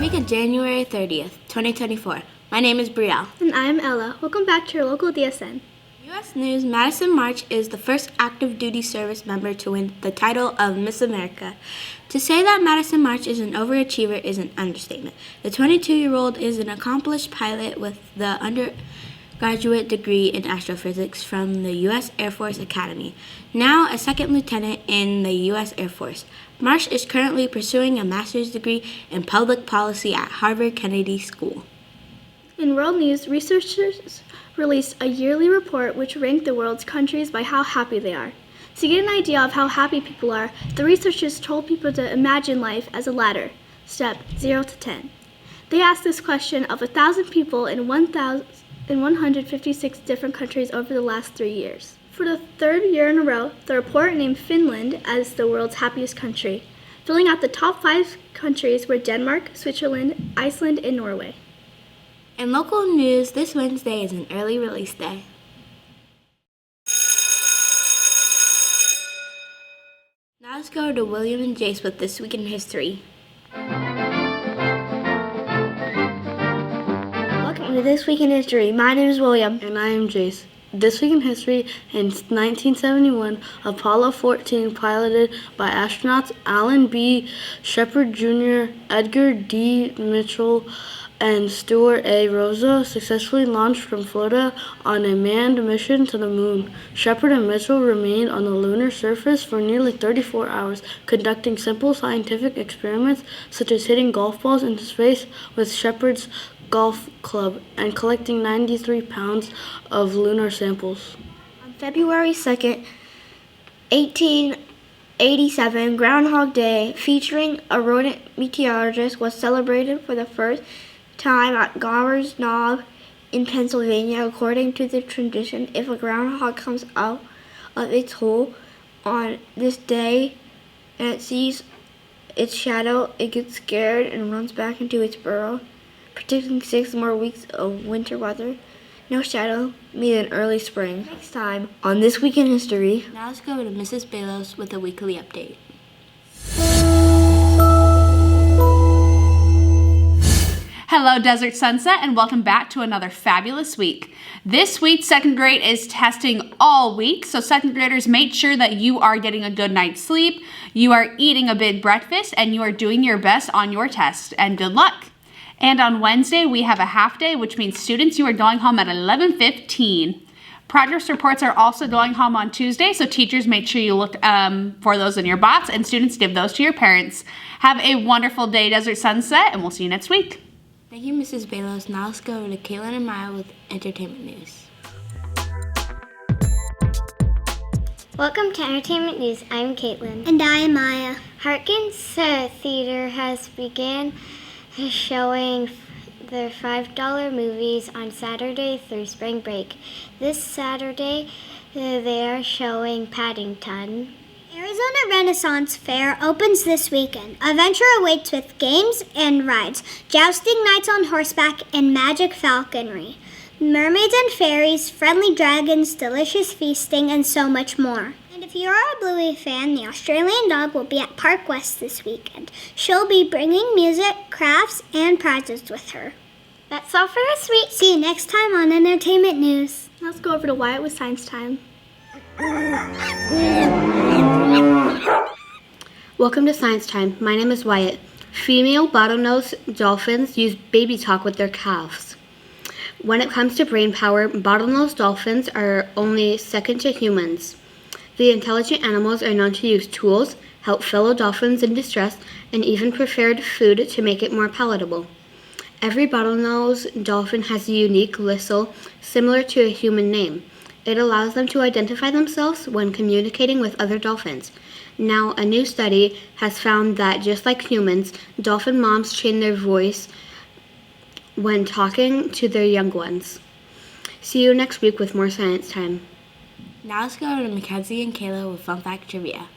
week of January 30th, 2024. My name is Brielle. And I'm Ella. Welcome back to your local DSN. U.S. News: Madison March is the first active duty service member to win the title of Miss America. To say that Madison March is an overachiever is an understatement. The 22-year-old is an accomplished pilot with the undergraduate degree in astrophysics from the U.S. Air Force Academy, now a second lieutenant in the U.S. Air Force. March is currently pursuing a master's degree in public policy at Harvard Kennedy School. In world news, researchers released a yearly report which ranked the world's countries by how happy they are. To get an idea of how happy people are, the researchers told people to imagine life as a ladder, step 0 to 10. They asked this question of 1,000 people in 156 different countries over the last 3 years. For the third year in a row, the report named Finland as the world's happiest country. Filling out the top 5 countries were Denmark, Switzerland, Iceland, and Norway. In local news, this Wednesday is an early release day. Now let's go to William and Jace with This Week in History. Welcome to This Week in History. My name is William. And I am Jace. This week in history, in 1971, Apollo 14, piloted by astronauts Alan B. Shepard Jr., Edgar D. Mitchell, and Stuart A. Rosa, successfully launched from Florida on a manned mission to the moon. Shepard and Mitchell remained on the lunar surface for nearly 34 hours, conducting simple scientific experiments such as hitting golf balls into space with Shepard's golf club and collecting 93 pounds of lunar samples. On February 2nd, 1887, Groundhog Day, featuring a rodent meteorologist, was celebrated for the first time at Gower's Knob in Pennsylvania. According to the tradition, if a groundhog comes out of its hole on this day and it sees its shadow, it gets scared and runs back into its burrow, predicting 6 more weeks of winter weather. No shadow means an early spring. Next time on This Week in History. Now let's go to Mrs. Balos with a weekly update. Hello, Desert Sunset, and welcome back to another fabulous week. This week, second grade is testing all week, so second graders, make sure that you are getting a good night's sleep, you are eating a big breakfast, and you are doing your best on your test, and good luck. And on Wednesday, we have a half day, which means students, you are going home at 11:15. Progress reports are also going home on Tuesday, so teachers, make sure you look for those in your box, and students, give those to your parents. Have a wonderful day, Desert Sunset, and we'll see you next week. Thank you, Mrs. Balos. Now let's go to Caitlin and Maya with entertainment news. Welcome to Entertainment News. I'm Caitlin. And I am Maya. Harkins Theater has begun showing their $5 movies on Saturday through spring break. This Saturday, they are showing Paddington. Arizona Renaissance Fair opens this weekend. Adventure awaits with games and rides, jousting nights on horseback, and magic falconry. Mermaids and fairies, friendly dragons, delicious feasting, and so much more. And if you're a Bluey fan, the Australian dog will be at Park West this weekend. She'll be bringing music, crafts, and prizes with her. That's all for this week. See you next time on Entertainment News. Let's go over to Wyatt with Science Time. Welcome to Science Time. My name is Wyatt. Female bottlenose dolphins use baby talk with their calves. When it comes to brain power, bottlenose dolphins are only second to humans. The intelligent animals are known to use tools, help fellow dolphins in distress, and even prepared food to make it more palatable. Every bottlenose dolphin has a unique whistle similar to a human name. It allows them to identify themselves when communicating with other dolphins. Now, a new study has found that just like humans, dolphin moms train their voice when talking to their young ones. See you next week with more Science Time. Now let's go to Mackenzie and Kayla with Fun Fact Trivia.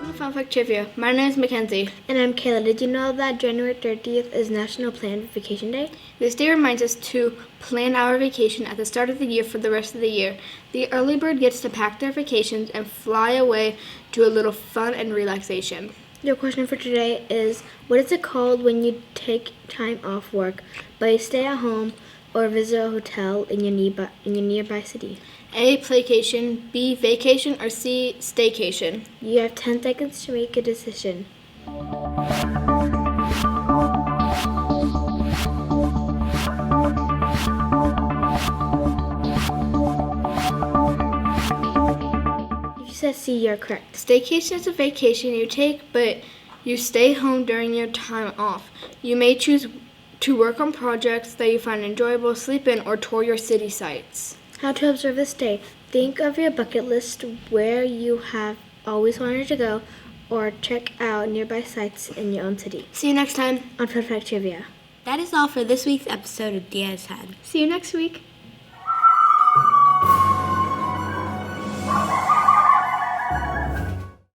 The Fun Fact Trivia. My name is Mackenzie. And I'm Kayla. Did you know that January 30th is National Planned Vacation Day? This day reminds us to plan our vacation at the start of the year for the rest of the year. The early bird gets to pack their vacations and fly away to a little fun and relaxation. Your question for today is, what is it called when you take time off work, but you stay at home or visit a hotel in your nearby city? A, playcation, B, vacation, or C, staycation. You have 10 seconds to make a decision. If you said C, you're correct. Staycation is a vacation you take, but you stay home during your time off. You may choose to work on projects that you find enjoyable, sleep in, or tour your city sites. How to observe this day. Think of your bucket list where you have always wanted to go, or check out nearby sites in your own city. See you next time. On Fun Fact Trivia. That is all for this week's episode of Diaz Head. See you next week.